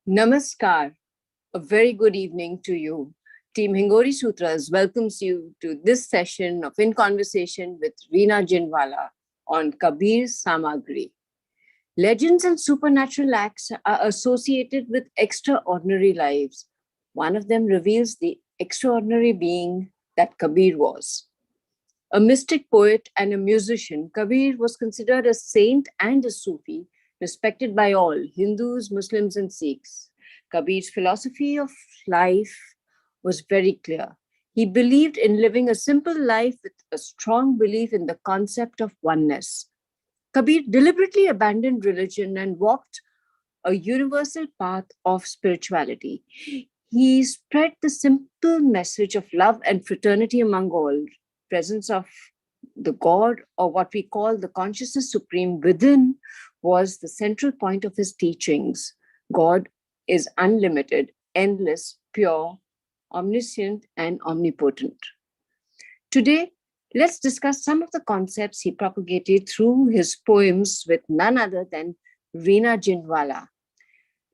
Namaskar. A very good evening to you. Team Hingori Sutras welcomes you to this session of In Conversation with Reena Ginwala on Kabir Saamagri. Legends and supernatural acts are associated with extraordinary lives. One of them reveals the extraordinary being that Kabir was. A mystic poet and a musician, Kabir was considered a saint and a Sufi, respected by all Hindus, Muslims, and Sikhs. Kabir's philosophy of life was very clear. He believed in living a simple life with a strong belief in the concept of oneness. Kabir deliberately abandoned religion and walked a universal path of spirituality. He spread the simple message of love and fraternity among all, presence of the God, or what we call the consciousness supreme within, was the central point of his teachings. God is unlimited, endless, pure, omniscient, and omnipotent. Today, let's discuss some of the concepts he propagated through his poems with none other than Reena Ginwala.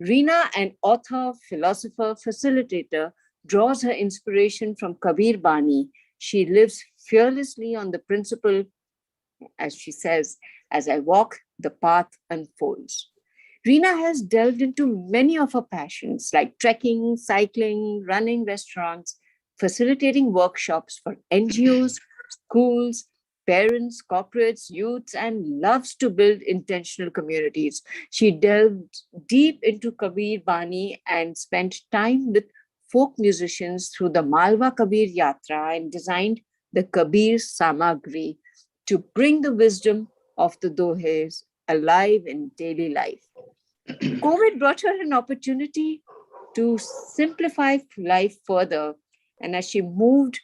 Reena, an author, philosopher, facilitator, draws her inspiration from Kabir Bani. She lives fearlessly on the principle, as she says, as I walk, the path unfolds. Reena has delved into many of her passions like trekking, cycling, running restaurants, facilitating workshops for NGOs, schools, parents, corporates, youths, and loves to build intentional communities. She delved deep into Kabir Bani and spent time with folk musicians through the Malwa Kabir Yatra and designed the Kabir Saamagri to bring the wisdom of the Dohas alive in daily life. COVID brought her an opportunity to simplify life further, and as she moved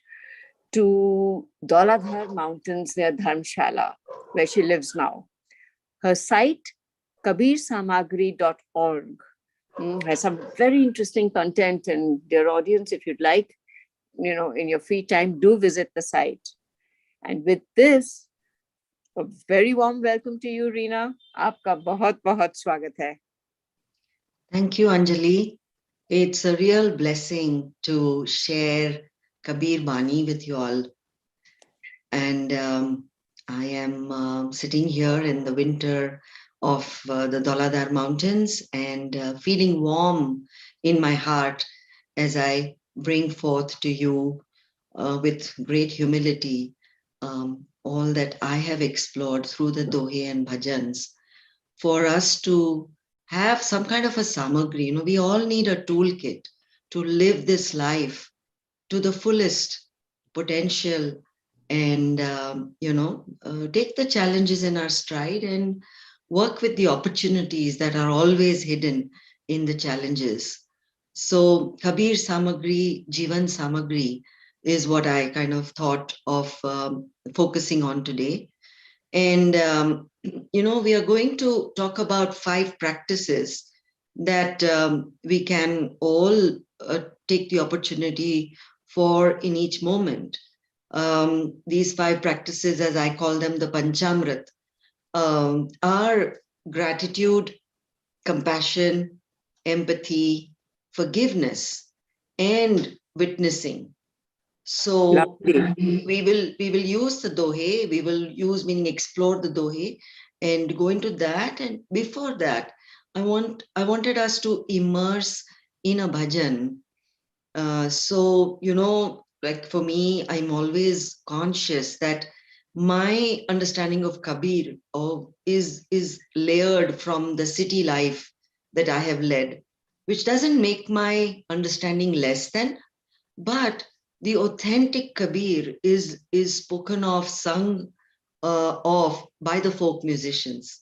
to Dauladhar Mountains near Dharmshala, where she lives now, her site, kabirsamagri.org, has some very interesting content. And dear audience, if you'd like, in your free time, do visit the site. And with this, a very warm welcome to you, Reena. Aapka bahut bahut swagat hai. Thank you, Anjali. It's a real blessing to share Kabir Bani with you all. And I am sitting here in the winter of the Dauladhar Mountains and feeling warm in my heart as I bring forth to you with great humility all that I have explored through the Dohe and Bhajans for us to have some kind of a samagri. We all need a toolkit to live this life to the fullest potential and, take the challenges in our stride and work with the opportunities that are always hidden in the challenges. So Kabir Samagri, Jivan Samagri is what I kind of thought of focusing on today. And, we are going to talk about 5 practices that we can all take the opportunity for in each moment. These 5 practices, as I call them, the Panchamrit, are gratitude, compassion, empathy, forgiveness, and witnessing. So we will use the Dohe, we will use, meaning explore the Dohe and go into that. And before that, I wanted us to immerse in a bhajan. So, like for me, I'm always conscious that my understanding of Kabir is layered from the city life that I have led, which doesn't make my understanding less than, but the authentic Kabir is spoken of, sung of by the folk musicians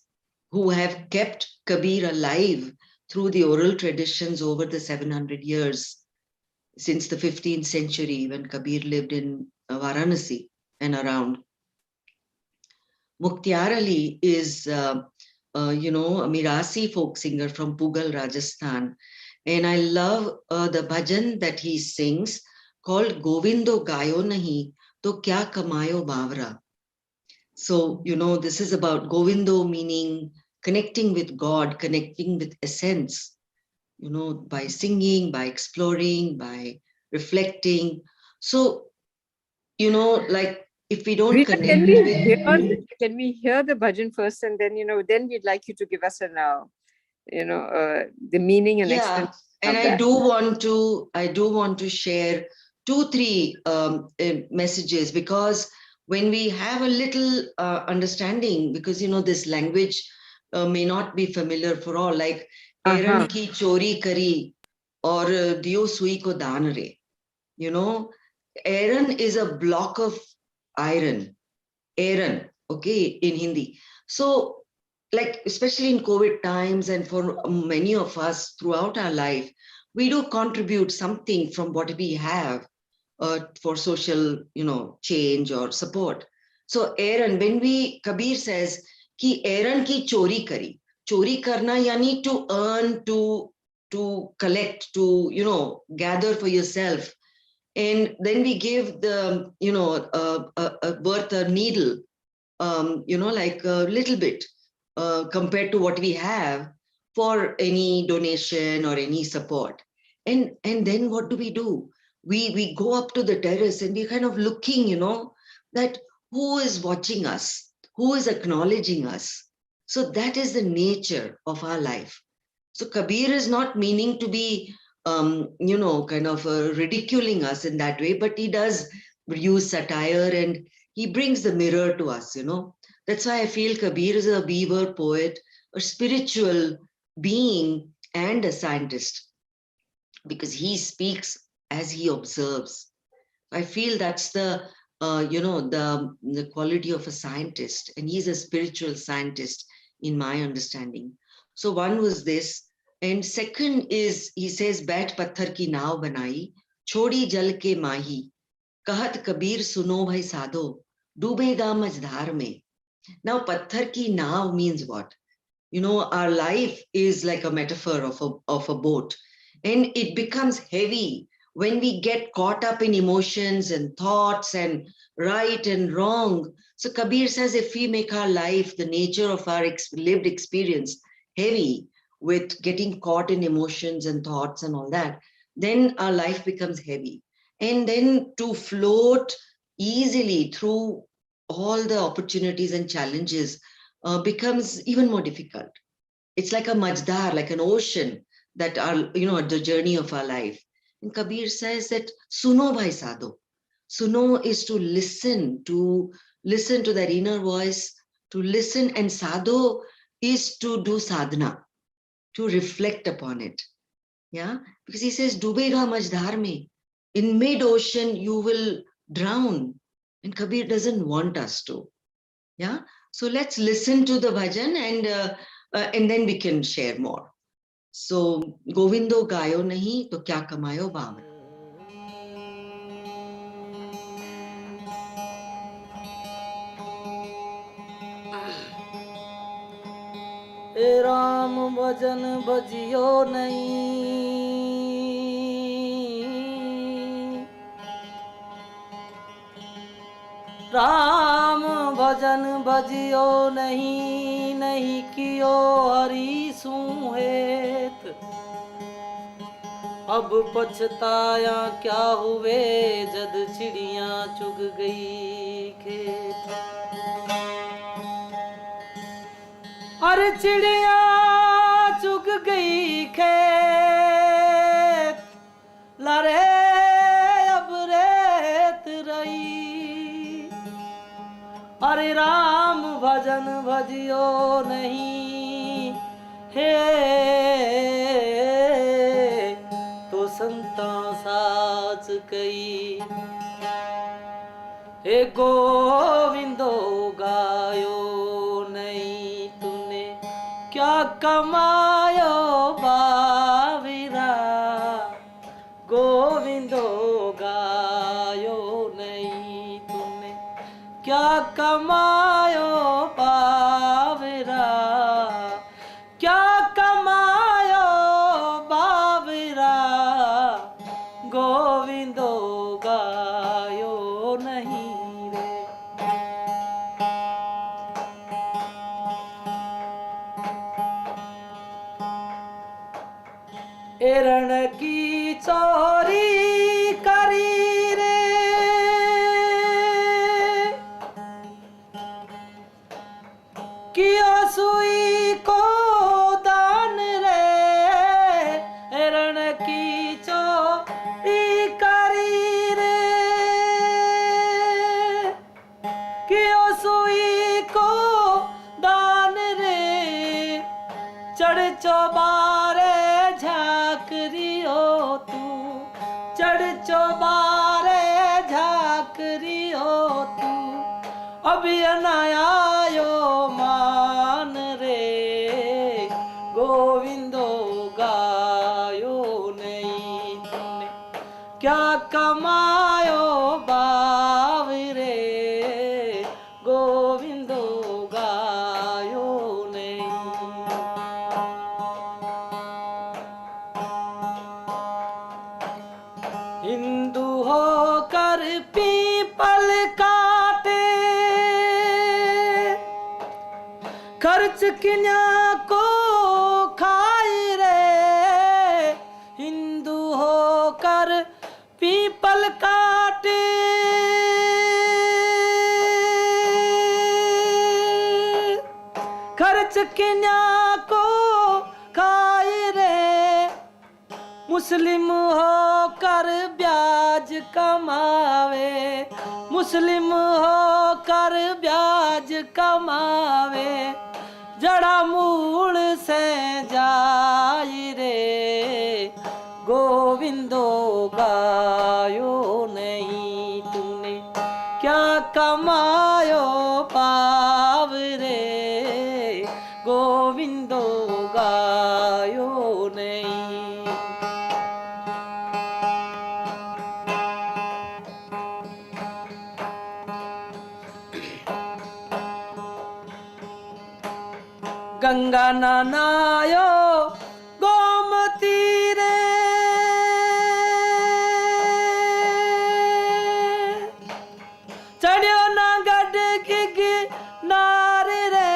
who have kept Kabir alive through the oral traditions over the 700 years since the 15th century when Kabir lived in Varanasi and around. Mukhtiar Ali is, a Mirasi folk singer from Pugal, Rajasthan. And I love the bhajan that he sings called Govindo Gayo Nahi, To Kya Kamayo Bavra. So, this is about Govindo, meaning connecting with God, connecting with essence. by singing, by exploring, by reflecting. So, like if we don't Rita, connect with, can we hear the bhajan first, and then then we'd like you to give us the meaning and yeah, explanation and of that. I do want to share two, three messages, because when we have a little understanding, because this language may not be familiar for all, like Aaron ki chori kari or diyo sui ko daan re. Aaron is a block of iron. Aaron, okay, in Hindi. So, like, especially in COVID times and for many of us throughout our life, we do contribute something from what we have for social, change or support. So, Aaron, when Kabir says, ki Aaron ki chori kari, chori karna yani to earn, to collect, to, gather for yourself. And then we give the, birth a needle, like a little bit compared to what we have for any donation or any support. And then what do? We go up to the terrace and we're kind of looking, that who is watching us, who is acknowledging us. So that is the nature of our life. So Kabir is not meaning to be, kind of ridiculing us in that way, but he does use satire and he brings the mirror to us, That's why I feel Kabir is a weaver, poet, a spiritual being, and a scientist, because he speaks as he observes. I feel that's the quality of a scientist, and he's a spiritual scientist in my understanding. So one was this, and second is he says, "Baith patthar ki naav banai, chodi jal ke mahi, kahat Kabir suno bhai sadho, dubega mazdhar mein." Now, patthar ki naav means what? Our life is like a metaphor of a boat, and it becomes heavy when we get caught up in emotions and thoughts and right and wrong. So Kabir says, if we make our life, the nature of our lived experience, heavy with getting caught in emotions and thoughts and all that, then our life becomes heavy. And then to float easily through all the opportunities and challenges becomes even more difficult. It's like a majdar, like an ocean that are, the journey of our life. And Kabir says that suno bhai sadho. Suno is to listen to that inner voice, to listen, and sadho is to do sadhana, to reflect upon it. Yeah, because he says, "Dubega majdhar mein." In mid ocean, you will drown, and Kabir doesn't want us to. Yeah. So let's listen to the bhajan, and then we can share more. So Govindo gayo nahi to kya kamayo bawan. ए राम भजन भजियो नहीं, राम भजन भजियो नहीं, नहीं कियो हरि सुहेत। अब पछताया क्या हुए, जद चिड़िया चुग गई खेत। अरे चिड़िया चुग गई खेत, लरे अब रेत रही। अरे राम भजन भजियो नहीं, हे तो संता साच कई। हे गोविंदो गायो नहीं, तूने क्या कमायो बाविरा। गोविंदो गायो नहीं, तूने क्या कमायो बाविरा। क्या कमायो बाविरा, गोविंदो गायो नहीं रे। चौबारे झाकरी हो तू, चढ़ चौबारे झाकरी हो तू, अभी अनायायो मान रे, गोविंदो गायो नहीं तूने, क्या कमायो बाव रे, गोविंदो गायो नहीं। हिंदू होकर पीपल काटे, खर्च किन्या को खाई रे, हिंदू होकर पीपल काटे, खर्च किन्या को खाई रे, मुस्लिम होकर ब्याज कमावे, मुस्लिम होकर ब्याज कमावे, जड़ा मूल से जाई रे, गोविंदो गायो नहीं तूने, क्या कमायो पाव रे, गोविंदो गायो नहीं। गंगा ननायो गोमती रे, चढ़ियो ना गढ़ की नार रे,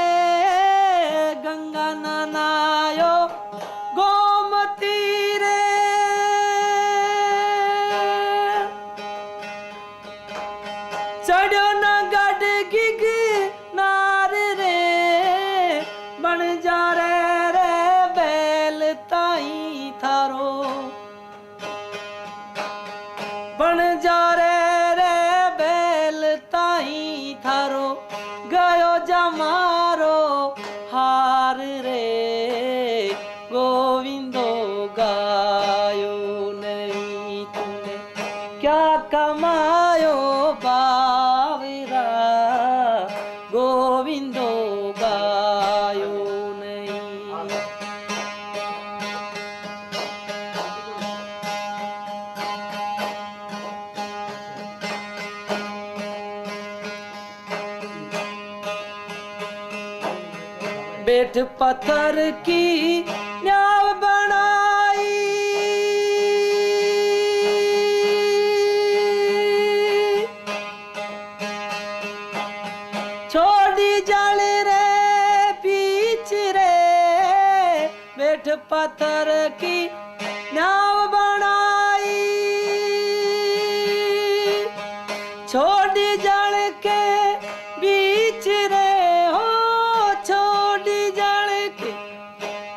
गंगा ननायो गोमती रे, चढ़ियो ना गढ़ की नार रे, बन जा रे बैल ताई थारो, बन जा रे बैल ताई थारो, गयो जमारो हार रे, गोविंदो गायो नहीं तूने, क्या कमायो बावरा, गोविंदो गायो नहीं। बेट पत्थर की न्याव बनाई, छोड़ी जल रे बीच रे, बेट पत्थर की न्याव बनाई, छोड़ी जल के बीच रे, हो छोड़ी जल के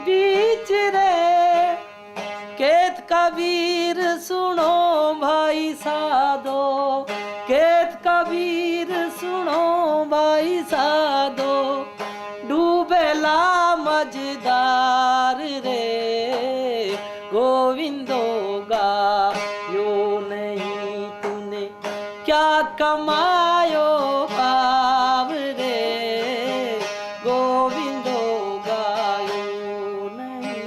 बीच रे, केत कबीर सुनो भाई साधो, केत कबीर सुनो भाई साधो, डूबेला मझदार रे, गोविंदो गायो नहीं तूने, क्या कमायो पाव रे, गोविंदो गायो नहीं।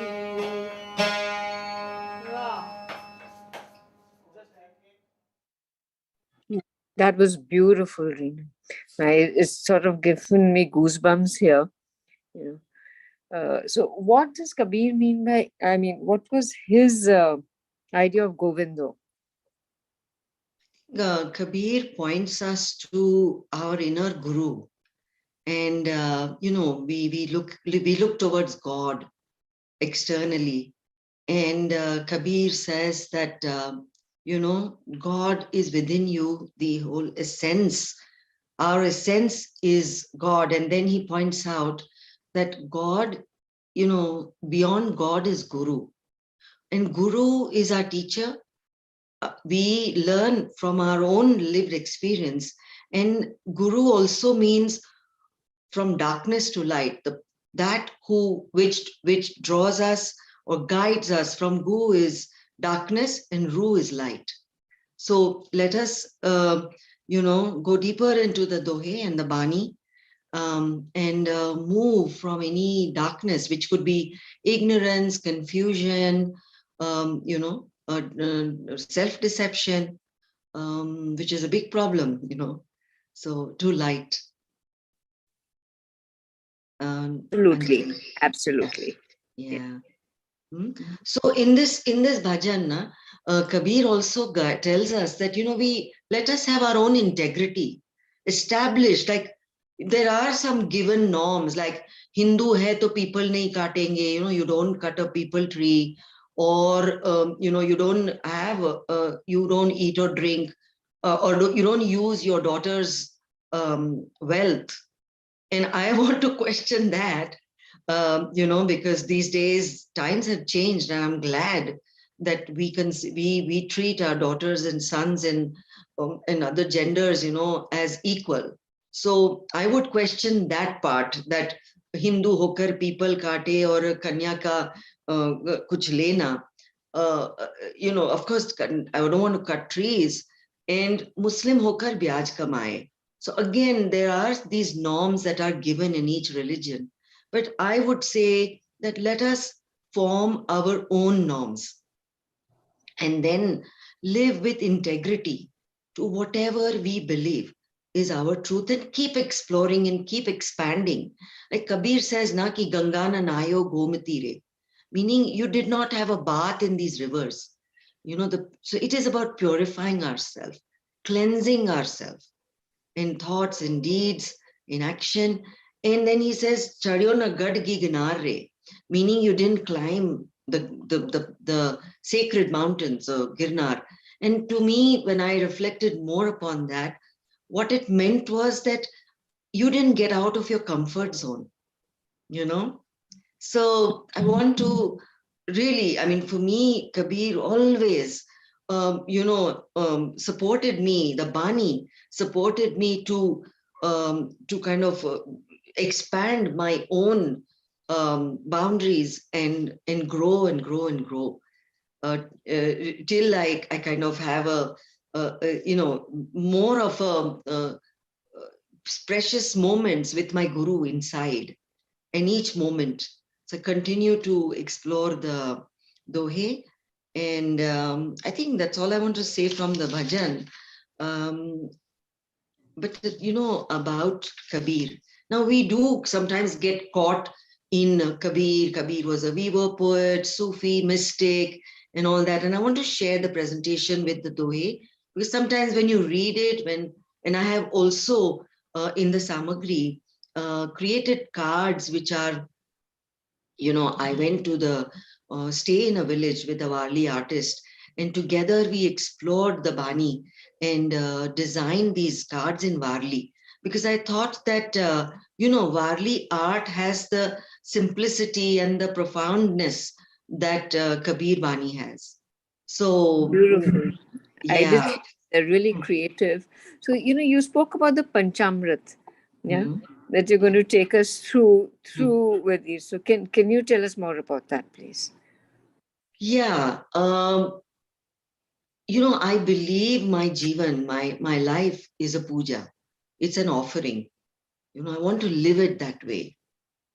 That was beautiful, Reena. It's sort of given me goosebumps here. You know. So what does Kabir mean by, I mean, what was his idea of Govindo? Kabir points us to our inner guru, and we look towards God externally, and Kabir says that God is within you, the whole essence. Our essence is God, and then he points out that God, beyond God is Guru, and Guru is our teacher. We learn from our own lived experience, and Guru also means from darkness to light, that which draws us or guides us from Gu is darkness and Ru is light. So let us, go deeper into the Dohe and the Bani, and move from any darkness, which could be ignorance, confusion, self-deception, which is a big problem. So to light. Absolutely. Anjali. Absolutely. Yeah. So in this bhajan, Kabir also tells us that we let us have our own integrity established. Like there are some given norms, like Hindu hai to people nahi katenge. You don't cut a people tree, or you don't eat or drink, you don't use your daughter's wealth. And I want to question that, because these days times have changed, and I'm glad that we treat our daughters and sons and other genders, as equal. So I would question that part, that Hindu hokar people kaate or kanya ka kuch lena. Of course, I don't want to cut trees, and Muslim hokar byaj kamaye. So again, there are these norms that are given in each religion. But I would say that let us form our own norms and then live with integrity to whatever we believe is our truth, and keep exploring and keep expanding. Like Kabir says, na ki Ganga na nayo gomati re, meaning you did not have a bath in these rivers. So it is about purifying ourselves, cleansing ourselves in thoughts, in deeds, in action. And then he says, "Chadyo na gad gi ginare," meaning you didn't climb the sacred mountains of Girnar. And to me, when I reflected more upon that, what it meant was that you didn't get out of your comfort zone, you know? So I want to really, I mean, for me, Kabir always, supported me. The Bani supported me to kind of expand my own boundaries and grow and grow and grow, till I kind of have more of precious moments with my guru inside, and each moment. So continue to explore the Dohe. And I think that's all I want to say from the bhajan. Um, but about Kabir. Now we do sometimes get caught in Kabir. Kabir was a weaver, poet, Sufi, mystic, and all that. And I want to share the presentation with the Dohe, because sometimes when you read it, and I have also in the Samagri created cards which are, I went to the stay in a village with a Warli artist, and together we explored the Bani and designed these cards in Warli, because I thought that, Warli art has the simplicity and the profoundness that Kabir Bani has. So, Beautiful. I did. yeah. They're really creative. So, you spoke about the Panchamrit, yeah, Mhm. that you're going to take us through Mhm. with these. So, can you tell us more about that, please? Yeah. I believe my Jivan, my life is a puja. It's an offering. I want to live it that way.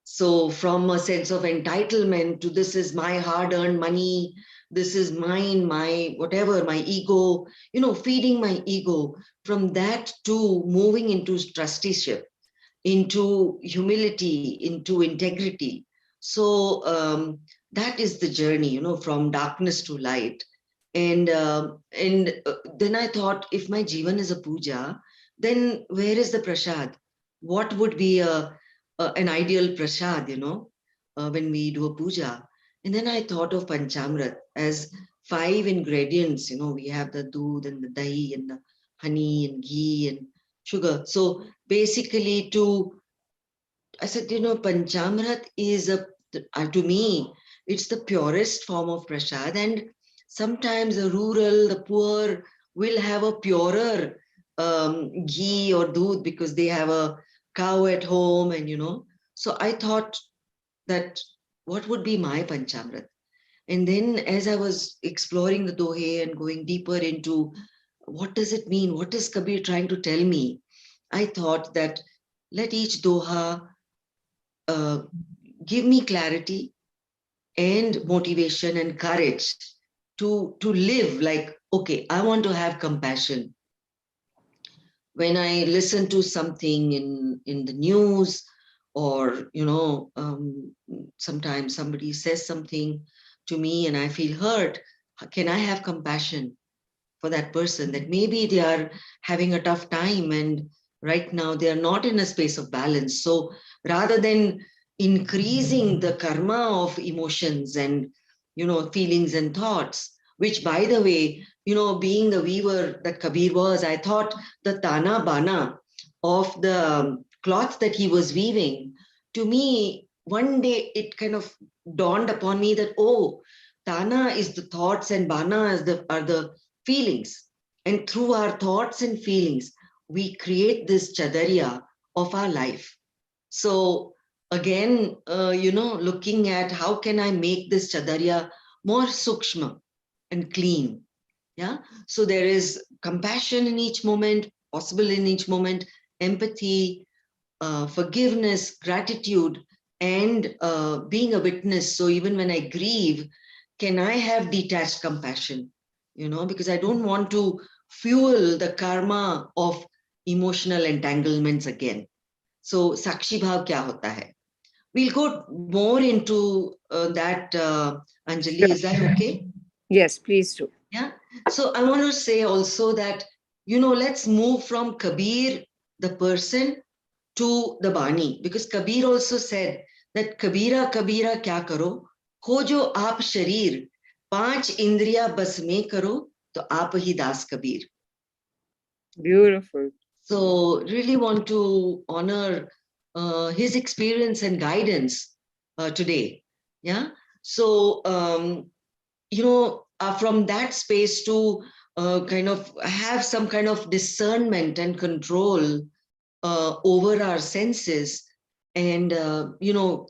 So from a sense of entitlement to this is my hard-earned money, this is mine, my whatever, my ego, feeding my ego, from that to moving into trusteeship, into humility, into integrity. So that is the journey, from darkness to light. And then I thought, if my jivan is a puja, then where is the prasad? What would be an ideal prasad, when we do a puja? And then I thought of panchamrit as 5 ingredients. We have the doodh and the dahi and the honey and ghee and sugar. So basically, I said, panchamrit is to me, it's the purest form of prasad. And sometimes the rural, the poor will have a purer ghee or doodh because they have a cow at home, and. So I thought that what would be my Panchamrit? And then as I was exploring the Dohe and going deeper into what does it mean? What is Kabir trying to tell me? I thought that let each Doha give me clarity and motivation and courage to live like, okay, I want to have compassion. When I listen to something in the news, or sometimes somebody says something to me and I feel hurt, can I have compassion for that person, that maybe they are having a tough time and right now they are not in a space of balance? So rather than increasing the karma of emotions and feelings and thoughts, which by the way, being the weaver that Kabir was, I thought the tana bana of the cloth that he was weaving, to me one day it kind of dawned upon me that, oh, tana is the thoughts and bana are the feelings. And through our thoughts and feelings, we create this chadariya of our life. So again, looking at how can I make this chadariya more sukshma and clean. Yeah. So there is compassion in each moment, possible in each moment, empathy, forgiveness, gratitude, and being a witness. So even when I grieve, can I have detached compassion? Because I don't want to fuel the karma of emotional entanglements again. So Sakshi Bhav kya hota hai? We'll go more into that, Anjali. Is that okay? Yes, please do. Yeah. So I want to say also that, let's move from Kabir, the person, to the Bani, because Kabir also said that Kabira Kabira kya karo, khojo aap sharir, पांच इंद्रिया बस में करो तो आप ही दास Kabir. Beautiful. So really want to honor his experience and guidance today. Yeah. So from that space to kind of have some kind of discernment and control over our senses, and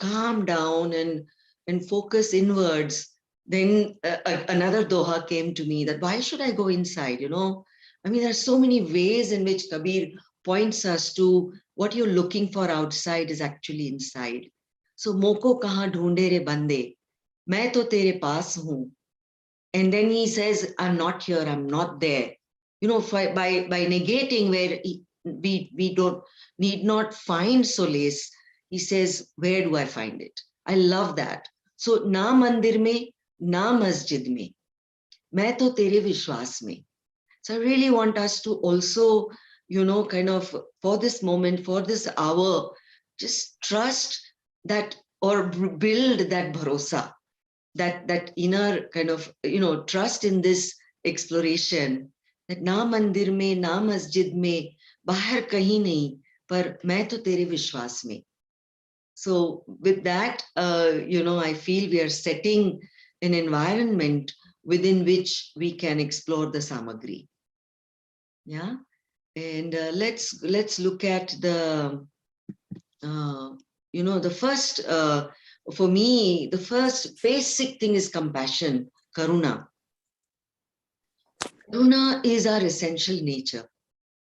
calm down and focus inwards. Then another doha came to me, that why should I go inside? I mean, there's so many ways in which Kabir points us to what you're looking for outside is actually inside. So moko kahan dhoonde re bande, main to tere paas hoon. And then he says, I'm not here, I'm not there. By negating where we don't need not find solace, he says, where do I find it? I love that. So na mandir mein, na masjid mein, main to tere vishwas mein. So I really want us to also, kind of for this moment, for this hour, just trust that, or build that bharosa, that inner kind of, trust in this exploration, that na mandir mein, na masjid mein, bahar kahin nahi, par main to tere vishwas mein. So with that, I feel we are setting an environment within which we can explore the Samagri. Yeah. And let's look at the, the first, for me, the first basic thing is compassion, karuna. Karuna is our essential nature.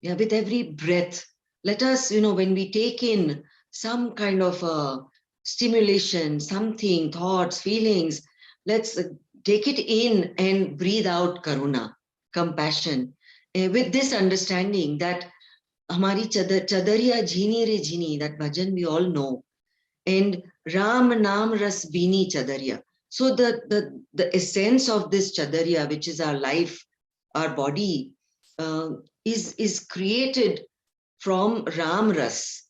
Yeah, with every breath, let us, when we take in some kind of stimulation, something, thoughts, feelings, let's take it in and breathe out karuna, compassion, with this understanding that hamari chadariya jhini re jhini, that bhajan we all know, and Ram Nam Ras Bini Chadariya. So the essence of this Chadariya, which is our life, our body, is created from Ram Ras.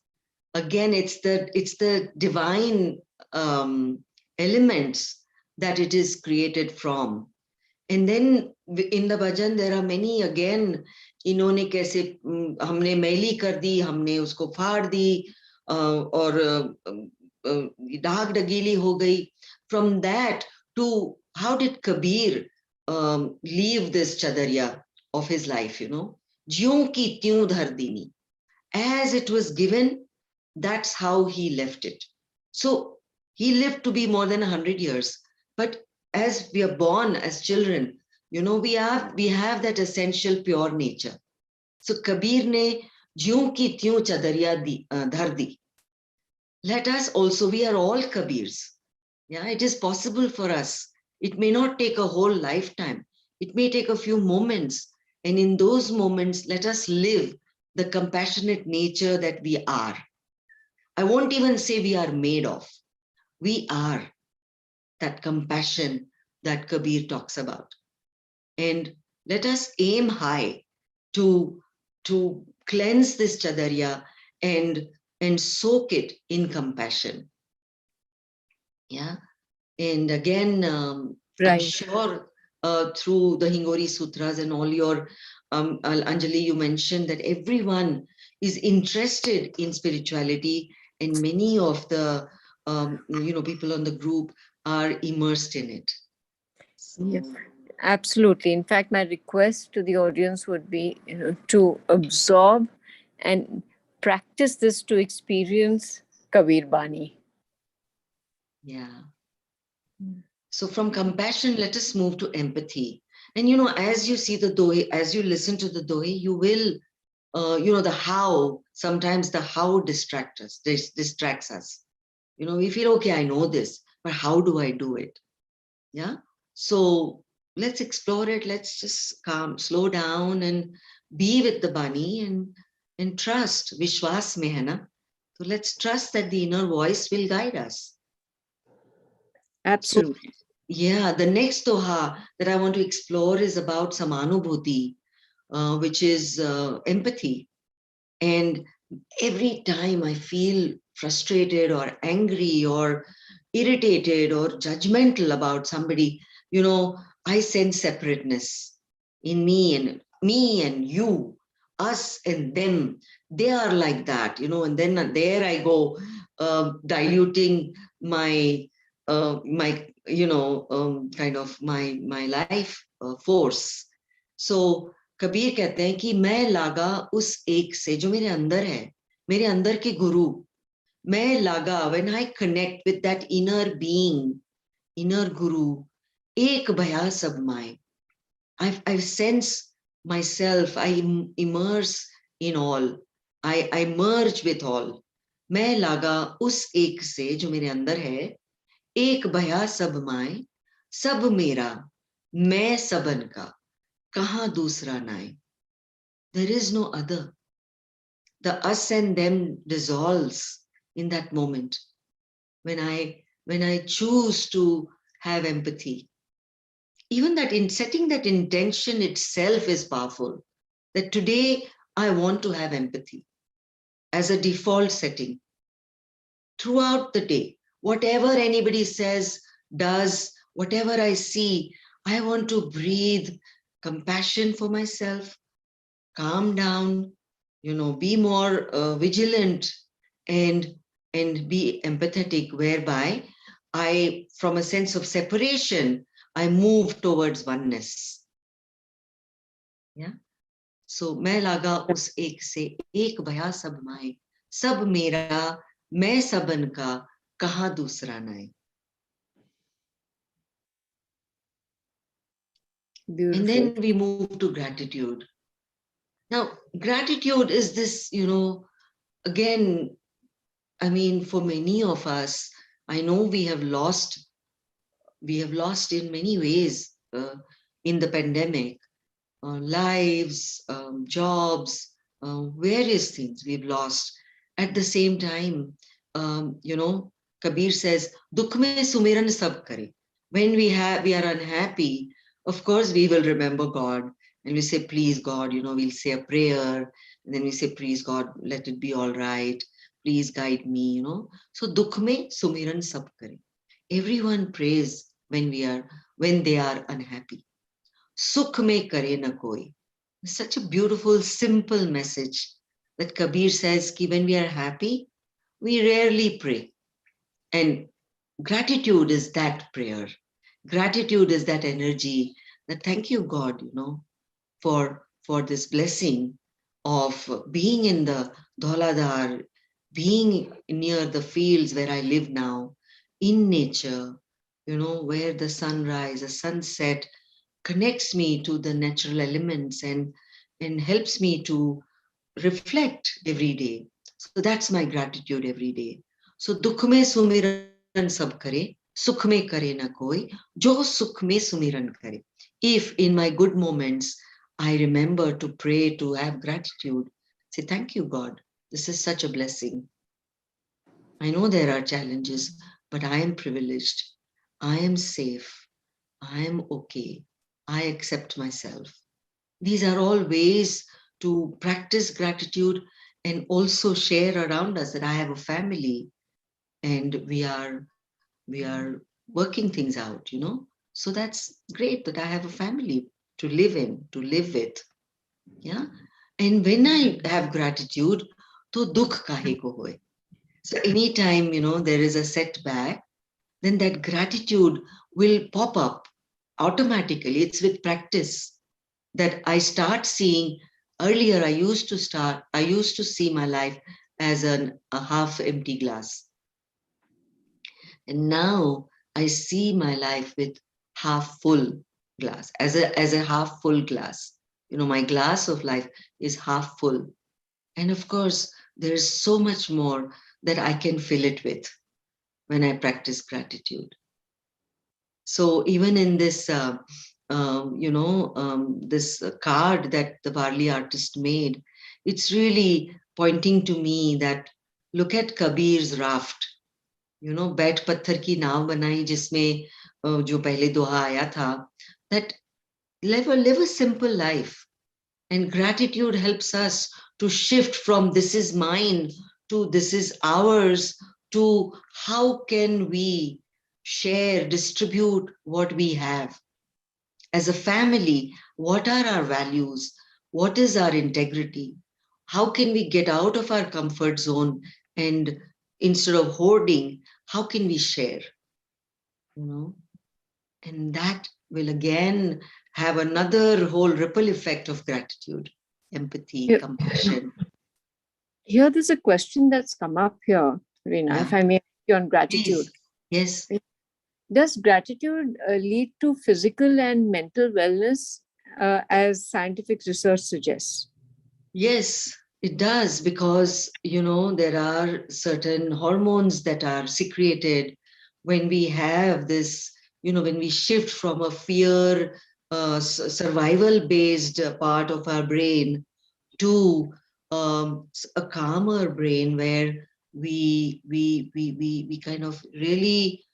Again, it's the divine elements that it is created from. And then in the bhajan, there are many, again, इन्होंने कैसे हमने मैली कर दी, हमने उसको फाड़ दी, और दाग डगीली हो गई. From that to how did Kabir leave this chadariya of his life, ज्यों की त्यों धर दीनी, as it was given, that's how he left it. So He lived to be more than 100 years. But as we are born as children, we have that essential pure nature. So Kabir ne ज्यों की त्यों चदरिया धर दी. Let us also, we are all Kabirs. Yeah, it is possible for us. It may not take a whole lifetime. It may take a few moments. And in those moments, let us live the compassionate nature that we are. I won't even say we are made of. We are that compassion that Kabir talks about. And let us aim high to cleanse this chadariya and soak it in compassion. Yeah. And again, I'm Right. sure through the Hingori Sutras and all your, Anjali, you mentioned that everyone is interested in spirituality, and many of the people on the group are immersed in it. So, Yes, absolutely. In fact, my request to the audience would be, to absorb and practice this to experience Kabir Bani. yeah. Mm. So from compassion, let us move to empathy. And as you see the Dohe, as you listen to the Dohe, you will, the how, sometimes the how distracts us. We feel, okay, I know this, but how do I do it? Yeah. So let's explore it. Let's just slow down and be with the Bani and trust. Vishwas mein hai na. So let's trust that the inner voice will guide us. So Absolutely. yeah, the next Doha that I want to explore is about Samanubhuti, which is empathy. And every time I feel frustrated or angry or irritated or judgmental about somebody, I sense separateness in me and you, us and them. They are like that, and then there I go, diluting my kind of my life force. So Kabir कहते हैं कि मैं लागा उस एक से जो मेरे अंदर है, मेरे अंदर के गुरु. मैं लागा, when I connect with that inner being, inner guru, एक भया सब माए. I sense myself, I immerse in all, I merge with all. मैं लागा उस एक से जो मेरे अंदर है, एक भया सब माए, सब मेरा, मैं सबन का, कहाँ दूसरा नाए. There is no other. The us and them dissolves in that moment when I choose to have empathy. Even that in setting that intention itself is powerful. That today I want to have empathy as a default setting throughout the day. Whatever anybody says, does, whatever I see, I want to breathe compassion for myself, calm down, be more vigilant and be empathetic, whereby I, from a sense of separation, I move towards oneness. Yeah. So मैं लागा उस एक से, एक भया सब माए, सब मेरा, मैं सबन का, कहाँ दूसरा नाए. Beautiful. And then we move to gratitude. Now, gratitude is this, again, I mean, for many of us, I know we have lost in many ways in the pandemic, lives, jobs, various things we've lost. At the same time, Kabir says, "Dukh mein sumiran sab kare." When we are unhappy, of course we will remember God and we say, "Please God," we'll say a prayer, and then we say, "Please God, let it be all right. Please guide me." So dukh mein sumiran sab kare. Everyone prays when they are unhappy. Sukh mein kare na koi. Such a beautiful, simple message that Kabir says ki when we are happy, we rarely pray. And gratitude is that prayer. Gratitude is that energy that thank you, God, for this blessing of being in the Dhauladhar, being near the fields where I live now, in nature, where the sunrise, the sunset connects me to the natural elements and helps me to reflect every day. So that's my gratitude every day. So dukh mein sumiran sab kare, sukh mein kare na koi, jo sukh mein sumiran kare. If in my good moments I remember to pray, to have gratitude, say thank you God, this is such a blessing. I know there are challenges, but I am privileged. I am safe. I am okay. I accept myself. These are all ways to practice gratitude and also share around us that I have a family and we are working things out. So that's great that I have a family to live in, to live with. Yeah. And when I have gratitude, to dukh kahe ko hoye. So anytime, there is a setback, then that gratitude will pop up automatically. It's with practice that I start seeing. Earlier, I used to see my life as a half empty glass. And now I see my life with half full glass, as a half full glass. My glass of life is half full. And of course, there's so much more that I can fill it with when I practice gratitude. So even in this, this card that the Varli artist made, it's really pointing to me that look at Kabir's raft. बैठ पत्थर की नाव बनाई जिसमें जो पहले दोहा आया था, that live a simple life. And gratitude helps us to shift from this is mine to this is ours, to how can we share, distribute what we have. As a family, what are our values? What is our integrity? How can we get out of our comfort zone and instead of hoarding, how can we share? And that will again have another whole ripple effect of gratitude, empathy, compassion. Here, there's a question that's come up here, Reena, if I may ask you on gratitude. Please. Yes. Does gratitude lead to physical and mental wellness, as scientific research suggests? Yes, it does, because, there are certain hormones that are secreted when we have this, when we shift from a fear, survival-based part of our brain to a calmer brain where we kind of really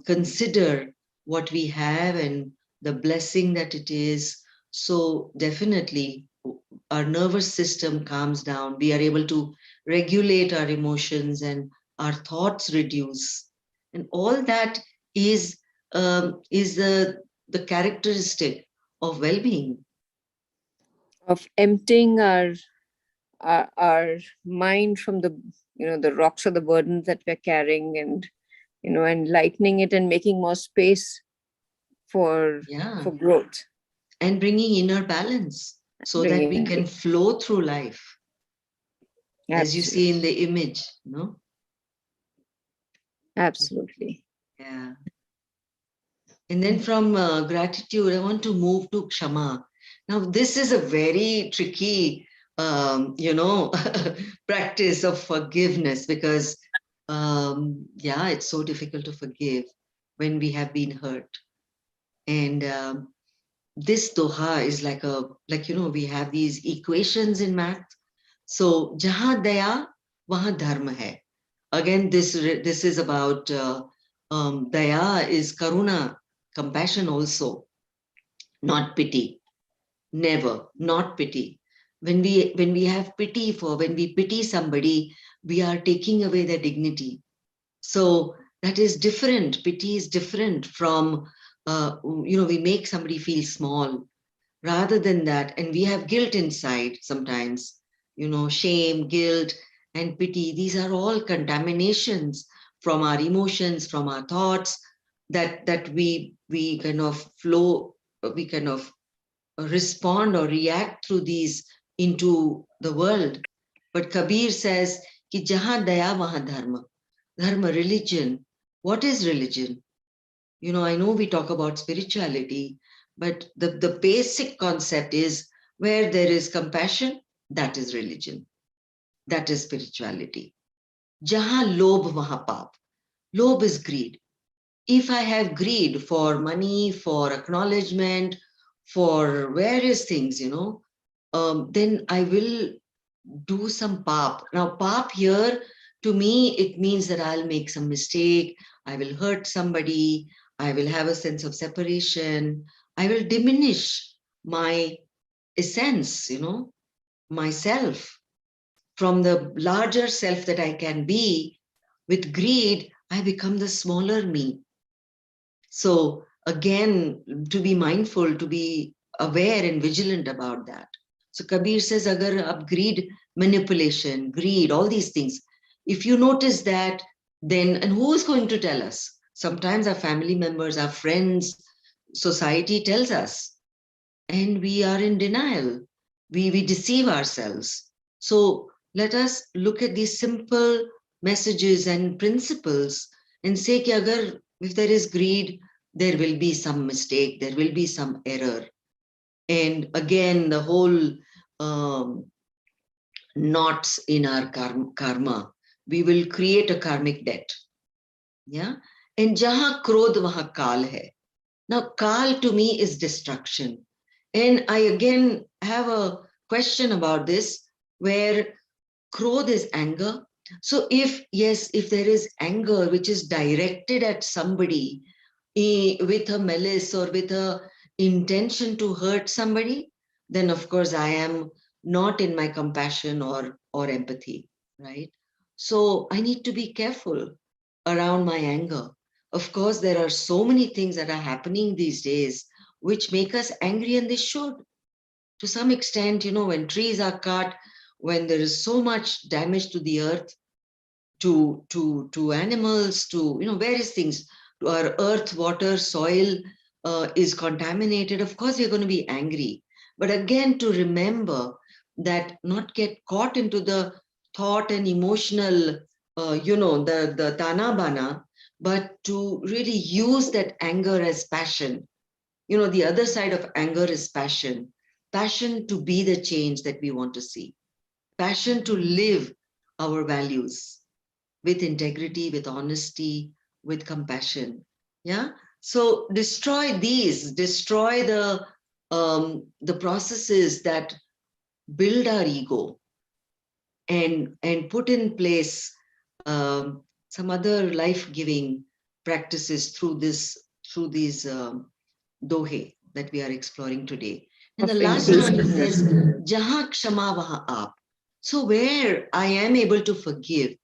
consider what we have and the blessing that it is. So definitely our nervous system calms down. We are able to regulate our emotions and our thoughts reduce. And all that is the characteristic of well-being. Of emptying our mind from the rocks or the burdens that we're carrying, and and lightening it and making more space for growth and bringing inner balance so that we can flow through life. Absolutely. As you see in the image. Absolutely. Yeah. And then from gratitude, I want to move to kshama. Now, this is a very tricky, practice of forgiveness, because, it's so difficult to forgive when we have been hurt. And this doha is like we have these equations in math. So, jahan daya, wahan dharma hai. Again, this is about daya is karuna, compassion also, not pity. Never, not pity. When we have pity when we pity somebody, we are taking away their dignity. So that is different. Pity is different from, we make somebody feel small. Rather than that, and we have guilt inside sometimes, shame, guilt, and pity. These are all contaminations from our emotions, from our thoughts, that we kind of flow, we kind of respond or react through these into the world. But Kabir says, ki jahan daya wahan dharma. Dharma, religion, What is religion? I know we talk about spirituality, but the basic concept is where there is compassion, that is religion. That is spirituality. Jahan lobh wahan paap. Lobh is greed. If I have greed for money, for acknowledgement, for various things, then I will do some paap. Now, paap here, to me, it means that I'll make some mistake, I will hurt somebody, I will have a sense of separation, I will diminish my essence, myself from the larger self that I can be. With greed, I become the smaller me. So again, to be mindful, to be aware and vigilant about that. So Kabir says, agar ab greed, manipulation, greed, all these things, if you notice that, then, and who is going to tell us? Sometimes our family members, our friends, society tells us, and we are in denial. We deceive ourselves. So let us look at these simple messages and principles and say, ki agar, if there is greed, there will be some mistake, there will be some error. And again, the whole knots in our karma, we will create a karmic debt. Yeah. And jahan krodh wahan kal hai. Now, kal to me is destruction. And I again have a question about this, where krodh is anger. So if there is anger which is directed at somebody with a malice or with a intention to hurt somebody, then of course I am not in my compassion or empathy, right? So I need to be careful around my anger. Of course, there are so many things that are happening these days which make us angry, and they should. To some extent, when trees are cut, when there is so much damage to the earth, to animals, to various things, to our earth, water, soil is contaminated, of course we're going to be angry. But again, to remember that, not get caught into the thought and emotional, the tana bana, but to really use that anger as passion. The other side of anger is passion. Passion to be the change that we want to see. Passion to live our values with integrity, with honesty, with compassion. Yeah. So destroy the processes that build our ego, and put in place some other life-giving practices through these dohe that we are exploring today. And the last one, he says, Jahan kshama wahan aap. So where I am able to forgive,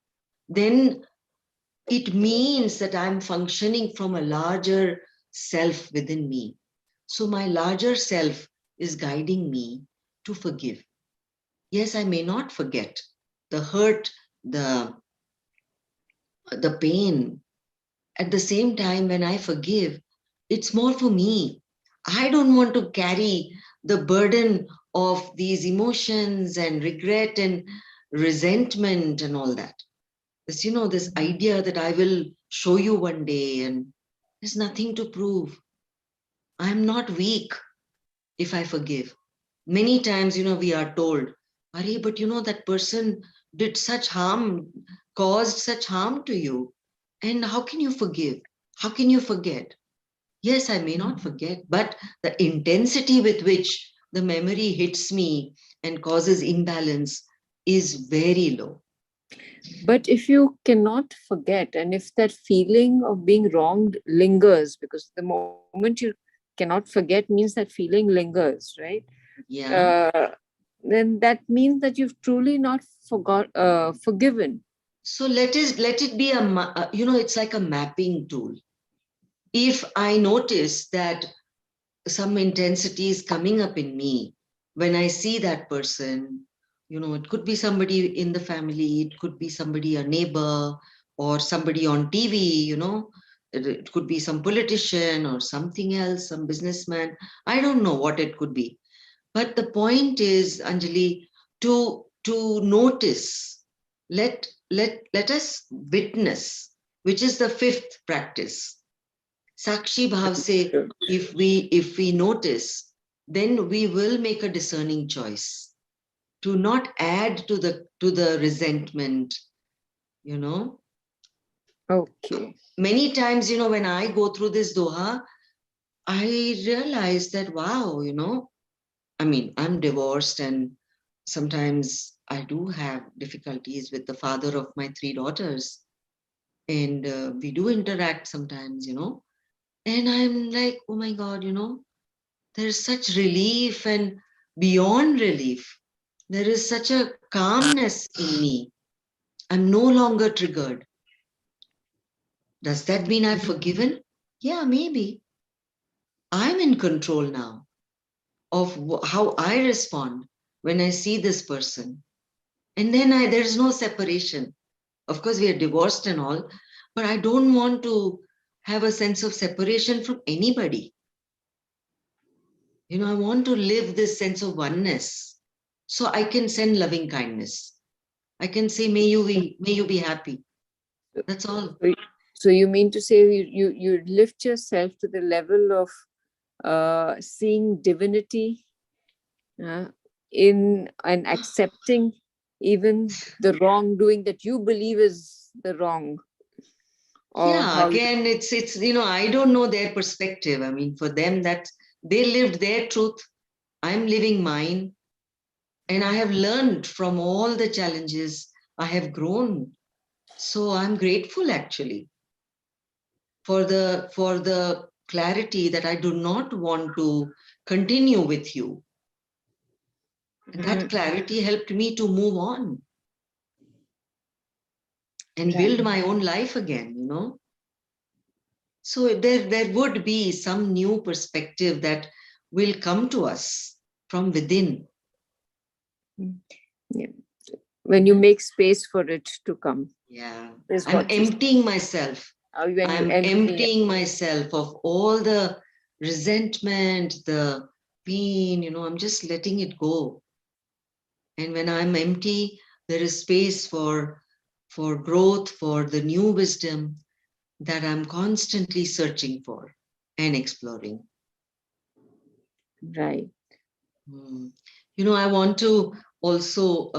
then it means that I'm functioning from a larger self within me. So my larger self is guiding me to forgive. Yes, I may not forget the hurt, the pain. At the same time, when I forgive, it's more for me. I don't want to carry the burden of these emotions and regret and resentment and all that. This idea that I will show you one day, and there's nothing to prove. I'm not weak if I forgive. Many times, we are told, Are, but that person did such harm, caused such harm to you. And how can you forgive? How can you forget? Yes, I may not forget, but the intensity with which the memory hits me and causes imbalance is very low. But if you cannot forget, and if that feeling of being wronged lingers, because the moment you cannot forget means that feeling lingers, right? Yeah. Then that means that you've truly not forgiven. So let it be it's like a mapping tool. If I notice that some intensity is coming up in me when I see that person, it could be somebody in the family, it could be somebody, a neighbor, or somebody on TV, it could be some politician or something else, some businessman. I don't know what it could be. But the point is, Anjali, to notice, let us witness which is the fifth practice. Sakshi bhav se, if we notice, then we will make a discerning choice to not add to the resentment, you know. Okay. Many times, you know, when I go through this doha, I realize that, wow, you know, I mean, I'm divorced and sometimes I do have difficulties with the father of my 3 daughters. And we do interact sometimes, you know. And I'm like, oh my God, you know, there's such relief and beyond relief. There is such a calmness in me. I'm no longer triggered. Does that mean I've forgiven? Yeah, maybe. I'm in control now of how I respond when I see this person. And then there's no separation. Of course, we are divorced and all, but I don't want to have a sense of separation from anybody. You know, I want to live this sense of oneness. So I can send loving kindness. I can say, may you be happy. That's all. So you mean to say you lift yourself to the level of seeing divinity in and accepting even the wrongdoing that you believe is the wrong. Yeah, again, it's you know, I don't know their perspective. I mean, for them, that they lived their truth. I'm living mine. And I have learned from all the challenges. I have grown. So I'm grateful actually for the clarity that I do not want to continue with you. And that clarity helped me to move on and build my own life again, you know. So there would be some new perspective that will come to us from within. Yeah. When you make space for it to come. Yeah. I'm emptying myself. I'm emptying myself of all the resentment, the pain, you know, I'm just letting it go. And when I'm empty, there is space for growth, for the new wisdom that I'm constantly searching for and exploring. Right. You know, I want to also,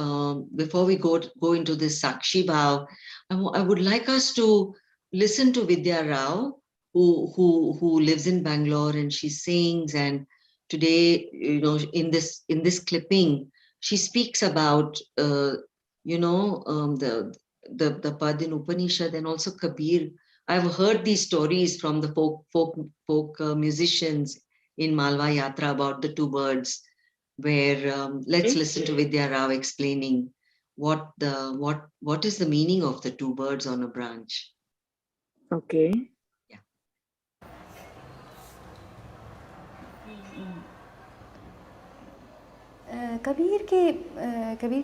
before we go into this Sakshi Bhav, I would like us to listen to Vidhyarao, who lives in Bangalore, and she sings. And today, you know, in this clipping, she speaks about you know, the Pad in Upanishad and also Kabir. I've heard these stories from the folk musicians in Malwa Yatra about the 2 birds, where let's listen to Vidhyarao explaining what is the meaning of the 2 birds on a branch. Okay. Yeah. Kabir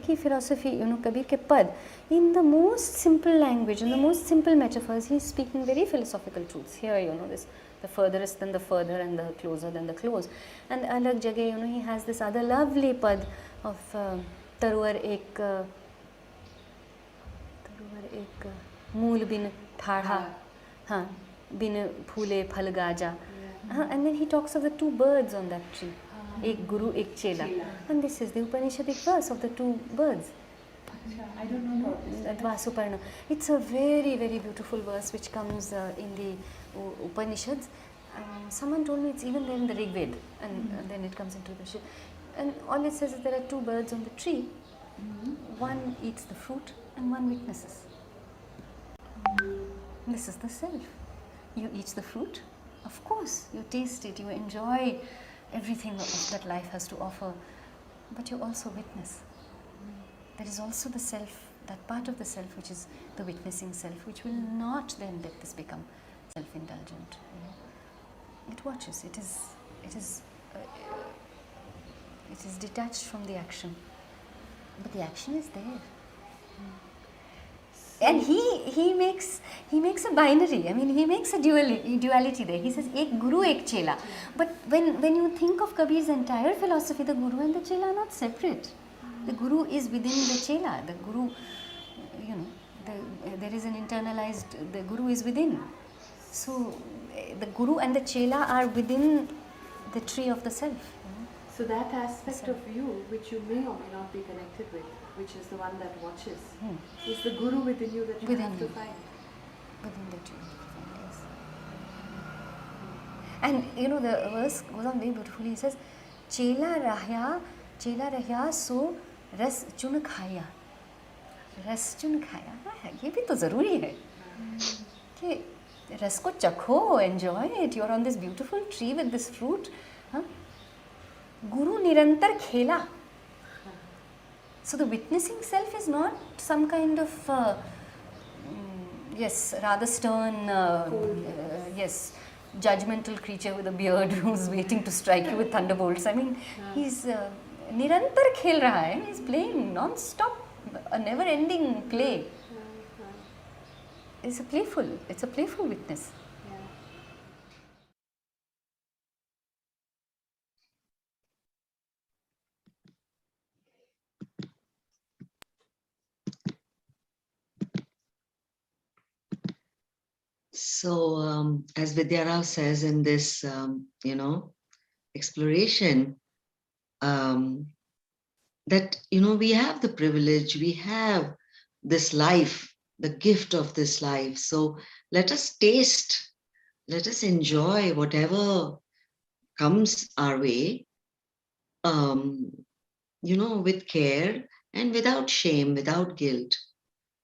ki philosophy, you know, Kabir ke pad, in the most simple language, in the most simple metaphors, he is speaking very philosophical truths. Here, you know, this, the furthest than the further and the closer than the close. And alag jagah, you know, he has this other lovely pad of Taruar ek mool bin thadha, bin phule phal gaja. And then he talks of the 2 birds on that tree. Ek guru, ek chela. And this is the Upanishadic verse of the 2 birds. I don't know about this. It's a very, very beautiful verse which comes in the Upanishads. Someone told me it's even there in the Rig Veda, and then it comes into the Shiv. And all it says is there are 2 birds on the tree. One eats the fruit and one witnesses. This is the self. You eat the fruit, of course, you taste it, you enjoy everything that life has to offer, but you also witness. There is also the self, that part of the self which is the witnessing self, which will not then let this become self-indulgent. You know? It watches. It is detached from the action, but the action is there. And he makes a binary. I mean, he makes a duality there. He says, ek guru, ek chela. But when you think of Kabir's entire philosophy, the guru and the chela are not separate. The guru is within the chela. The guru, you know, there is an internalized, the guru is within. So the guru and the chela are within the tree of the self. So that aspect of you, which you may or may not be connected with, which is the one that watches, is the guru within you that you Within have to you. find. Within the tree. Yes. And you know, the verse goes on very beautifully. It says, Chela rahya so ras chun khaya. Ras chun khaya. ये भी तो ज़रूरी है कि रस को चखो, enjoy it. You're on this beautiful tree with this fruit. Huh? Guru nirantar khela. So the witnessing self is not some kind of yes, rather stern, yes, judgmental creature with a beard who's waiting to strike you with thunderbolts. I mean, he's nirantar khel raha hai. He's playing non-stop, a never-ending play. It's a playful witness. So, as Vidhyarao says in this, exploration, that, we have the privilege, we have this life, the gift of this life. So let us taste, let us enjoy whatever comes our way, with care and without shame, without guilt.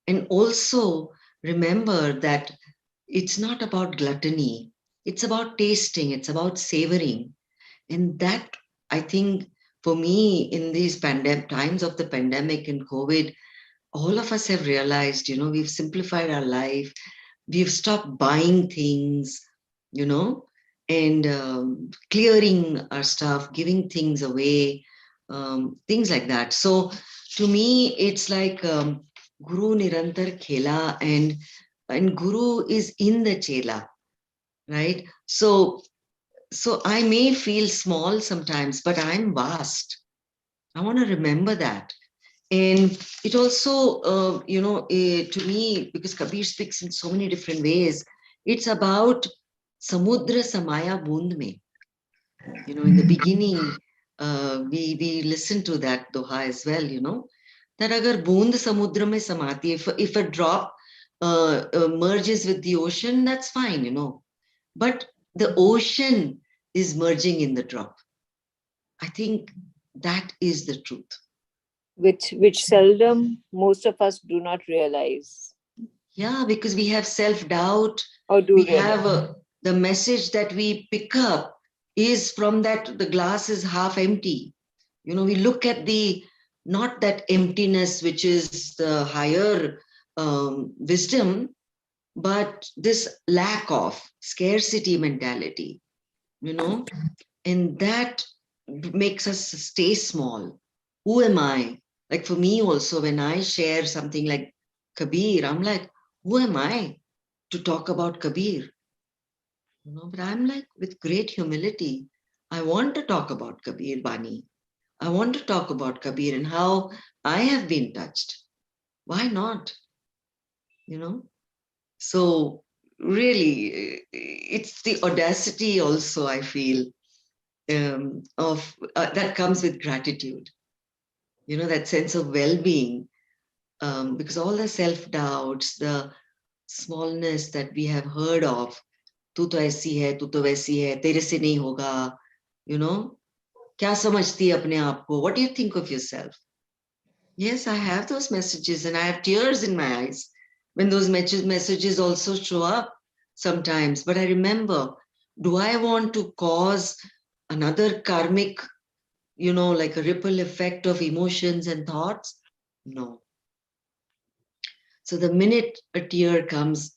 And also remember that it's not about gluttony, it's about tasting, it's about savoring. And that, I think, for me, in these times of the pandemic and COVID, all of us have realized, we've simplified our life, we've stopped buying things, and clearing our stuff, giving things away, things like that. So to me, it's like Guru Nirantar Khela, and Guru is in the Chela, right? So I may feel small sometimes, but I'm vast. I want to remember that. And it also, to me, because Kabir speaks in so many different ways, it's about Samudra Samaya Bund mein. In the beginning, we listened to that Doha as well, that agar bund samudra mein samati, if a drop merges with the ocean, that's fine, but the ocean is merging in the drop. I think that is the truth. Which seldom most of us do not realize. Yeah, because we have self-doubt. Or do we realize. have the message that we pick up is from that the glass is half empty. We look at not that emptiness, which is the higher wisdom, but this lack of scarcity mentality, and that makes us stay small. Who am I? Like for me also, when I share something like Kabir, I'm like, who am I to talk about Kabir? But I'm like, with great humility, I want to talk about Kabir Bani. I want to talk about Kabir and how I have been touched. Why not? So really, it's the audacity also, I feel, of that comes with gratitude. That sense of well-being, because all the self-doubts, the smallness that we have heard of, तू तो ऐसी है, तू तो वैसी है, तेरे से नहीं होगा, क्या समझती है अपने आप को? What do you think of yourself? Yes, I have those messages and I have tears in my eyes when those messages also show up sometimes. But I remember, do I want to cause another karmic, like a ripple effect of emotions and thoughts? No. So the minute a tear comes,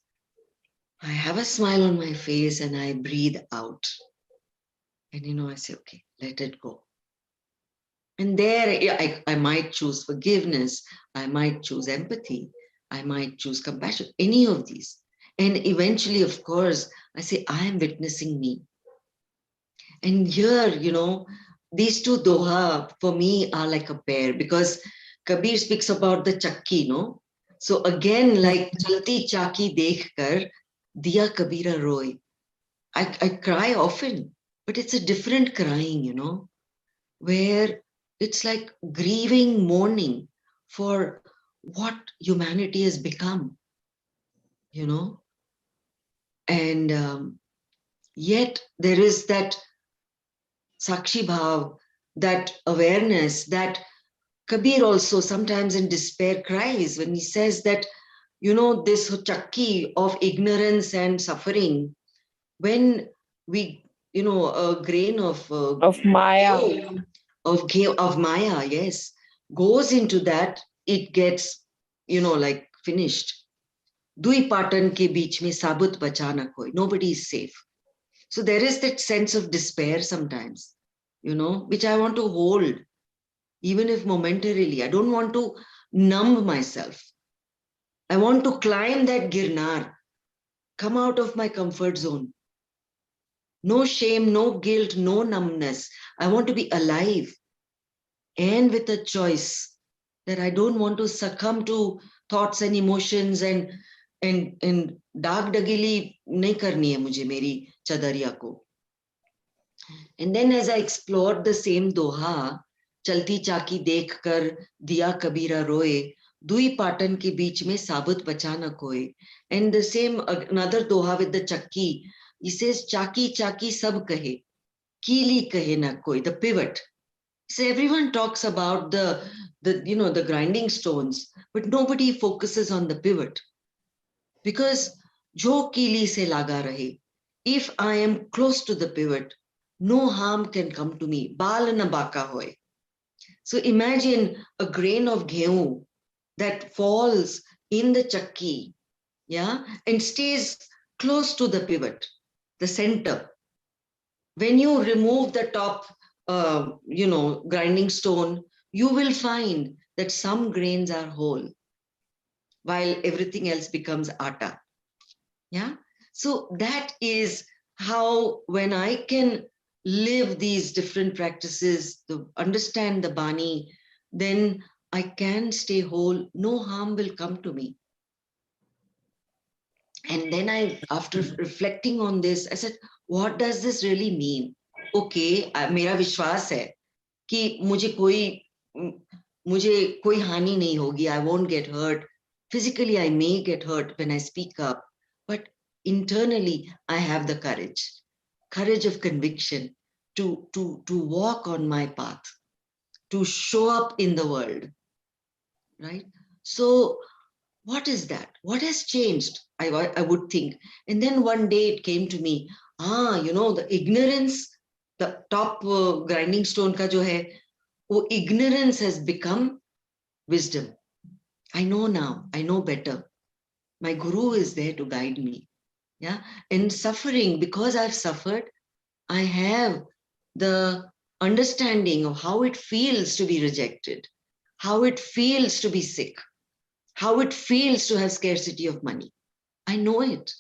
I have a smile on my face and I breathe out. And, I say, okay, let it go. And there I might choose forgiveness. I might choose empathy. I might choose compassion, any of these. And eventually, of course, I say, I am witnessing me. And here, these two Doha for me are like a pair, because Kabir speaks about the chakki, So again, like Chalti Chaki Dekh Kar, Diya Kabira Roy. I cry often, but it's a different crying, you know, where it's like grieving, mourning for what humanity has become, you know. And yet there is that Sakshi Bhav, that awareness, that Kabir also sometimes in despair cries when he says that, you know, this chakki of ignorance and suffering, when we, you know, a grain Of Maya. of Maya, yes, goes into that, it gets, you know, like finished. Dui patan ke beech mein sabut bacha na koi. Nobody is safe. So there is that sense of despair sometimes, you know, which I want to hold, even if momentarily. I don't want to numb myself. I want to climb that girnar, come out of my comfort zone. No shame, no guilt, no numbness. I want to be alive and with a choice that I don't want to succumb to thoughts and emotions and dark dagili nahi karni hai mujhe meri chadariya ko. And then as I explored the same doha, Chalti Chaki Dekh Kar Diya Kabira Roye, Dui Patan ke beech mein sabut bacha na koi. And the same, another doha with the chakki, he says, Chaki Chaki sab kahe, Keeli kahe na koi, the pivot. So everyone talks about the you know, the grinding stones, but nobody focuses on the pivot. Because jo keeli se laga rahe, if I am close to the pivot, no harm can come to me. Bal na baka hoy. So imagine a grain of gehu that falls in the chakki, yeah, and stays close to the pivot, the center. When you remove the top, you know, grinding stone, you will find that some grains are whole, while everything else becomes atta. Yeah. So that is how, when I can live these different practices, understand the Bani, then I can stay whole. No harm will come to me. And then after reflecting on this, I said, what does this really mean? Okay, मेरा विश्वास है कि मुझे कोई हानि नहीं होगी. I won't get hurt. Physically, I may get hurt when I speak up, but internally, I have the courage of conviction to walk on my path, to show up in the world, right? So what is that? What has changed? I would think. And then one day it came to me, you know, the ignorance, the top grinding stone ka jo hai, wo ignorance has become wisdom. I know now, I know better. My guru is there to guide me. Yeah. And suffering, because I've suffered, I have the understanding of how it feels to be rejected, how it feels to be sick, how it feels to have scarcity of money. I know it.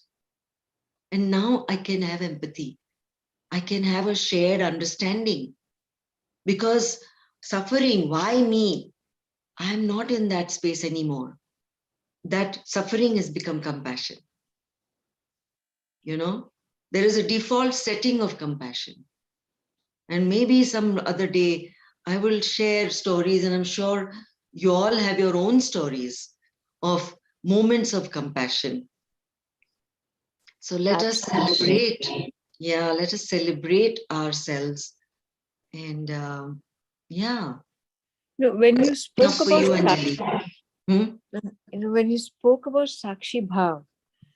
And now I can have empathy. I can have a shared understanding. Because suffering, why me? I'm not in that space anymore. That suffering has become compassion. You know, there is a default setting of compassion. And maybe some other day I will share stories, and I'm sure you all have your own stories of moments of compassion. So let us celebrate. Yeah, let us celebrate ourselves. And yeah. No, when you spoke Enough for you, about Anjali. you know, when you spoke about Sakshi Bhav,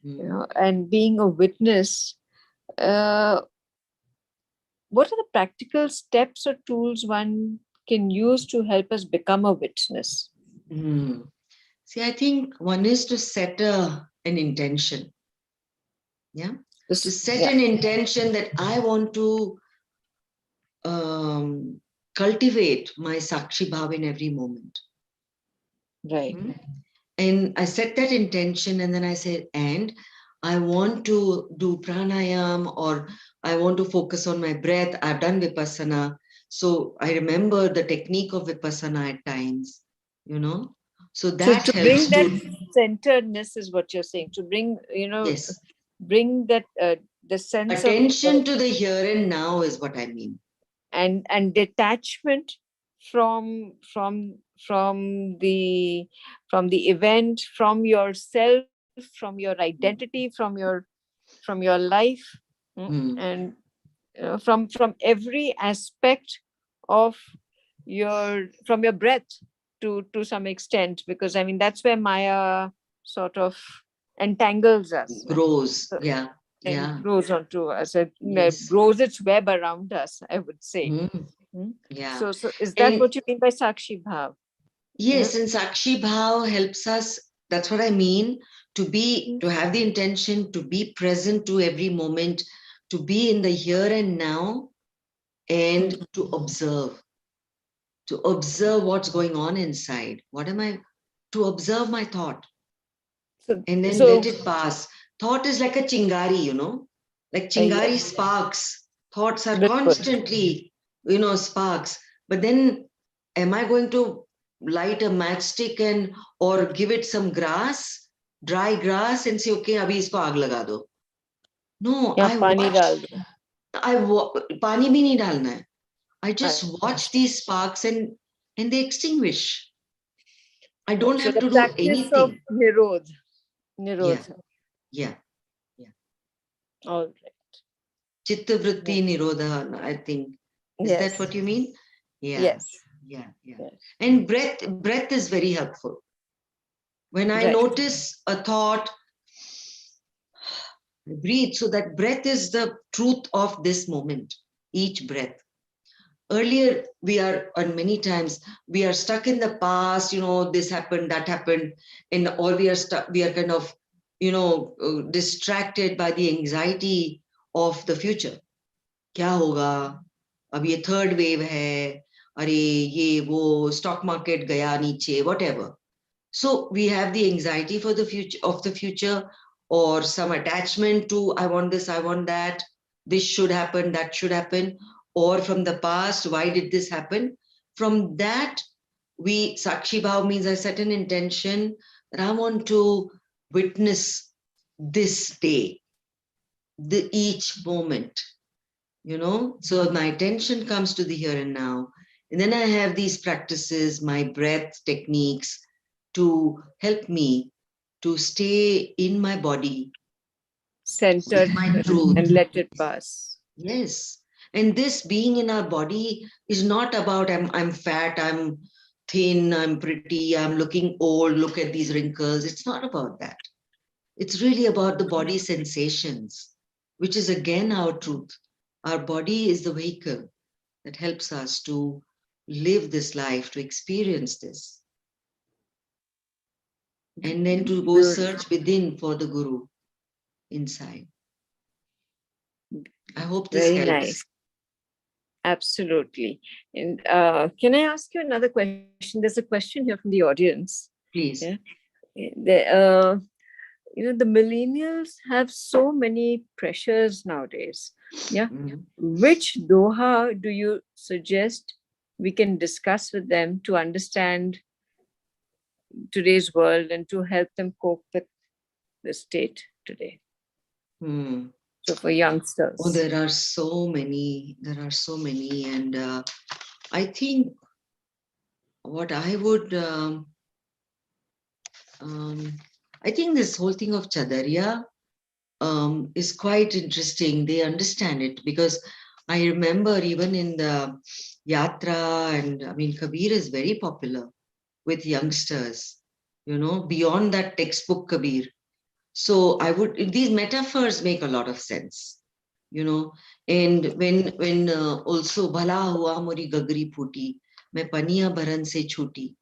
you Hmm. know, and being a witness, uh, what are the practical steps or tools one can use to help us become a witness? Hmm. See, I think one is to set an intention. Yeah. To set an intention that I want to cultivate my Sakshi Bhav in every moment. Right. And I set that intention, and then I said, and I want to do pranayam, or I want to focus on my breath. I've done vipassana. So I remember the technique of vipassana at times, you know, So So that to bring helps that to, centeredness is what you're saying. To bring, yes, bring that the sense of attention to the here and now is what I mean. and detachment from from from the from the event, from yourself, from your identity, from your life, and from every aspect of from your breath to some extent, because I mean that's where Maya sort of entangles us, Grows. so, Yeah. and Yeah. grows onto us, it Yes. grows its web around us, I would say. Mm, yeah. So is that And what you mean by Sakshi Bhav? yes, and Sakshi Bhav helps us. That's what I mean. To have the intention to be present to every moment, to be in the here and now, and to observe what's going on inside. What am I, to observe my thought So, and then so let it pass. Thought is like a chingari, like chingari yeah, sparks. Thoughts are bilkul. constantly, sparks. But then, am I going to light a matchstick and or give it some grass, dry grass, and say, okay, abhi isko aag laga do? No, Yeah, pani dal do. pani bhi nahi dalna hai. I just watch Achha. these sparks and they extinguish. I don't So have the to do practice of anything. Yeah, nirodha. yeah, yeah. All right. Chitta Yeah. vritti nirodha, I think. Is that Yes. what you mean? Yeah, Yes. yeah, yeah. Yes. And breath is very helpful. When I Right. notice a thought, I breathe. So that breath is the truth of this moment, each breath. Earlier, and many times, we are stuck in the past, this happened, that happened, and or we are stuck, we are kind of, distracted by the anxiety of the future. क्या होगा अब ये third wave है अरे ये वो stock market गया नीचे whatever. So we have the anxiety for the future or some attachment to I want this, I want that, this should happen, that should happen, or from the past, why did this happen? From that, Sakshi Bhav means I set an intention that I want to witness this day, each moment. So my attention comes to the here and now, and then I have these practices, my breath techniques, to help me to stay in my body with Centered my and truth. let it pass. Yes, and this being in our body is not about I'm fat, I'm thin, I'm pretty, I'm looking old, look at these wrinkles. It's not about that. It's really about the body sensations, which is again our truth. Our body is the vehicle that helps us to live this life, to experience this, and then to go Beautiful. search within for the Guru inside. I hope this Very helps. nice. Absolutely. And can I ask you another question? There's a question here from the audience. Please. Yeah. The millennials have so many pressures nowadays. Yeah. Which Doha do you suggest we can discuss with them to understand today's world and to help them cope with the state today? So for youngsters. Oh, there are so many. And I think what I would, I think this whole thing of Chadaria is quite interesting. They understand it because I remember even in the Yatra, and I mean, Kabir is very popular with youngsters, beyond that textbook Kabir. So these metaphors make a lot of sense, and when also bhala hua mori gagri phuti, main paniya bharan se chuti,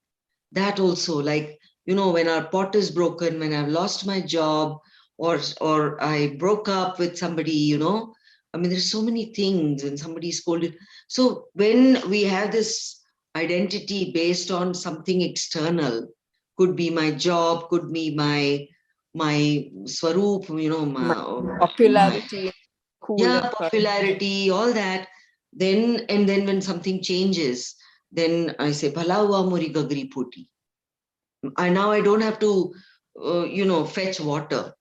that also, like, when our pot is broken, when I've lost my job, or I broke up with somebody, I mean, there's so many things when somebody scolded. So when we have this identity based on something external, could be my job, could be my swaroop, Popularity, yeah, popularity, all that. And then when something changes, then I say, bhala hua mori gagri phuti. I don't have to, fetch water.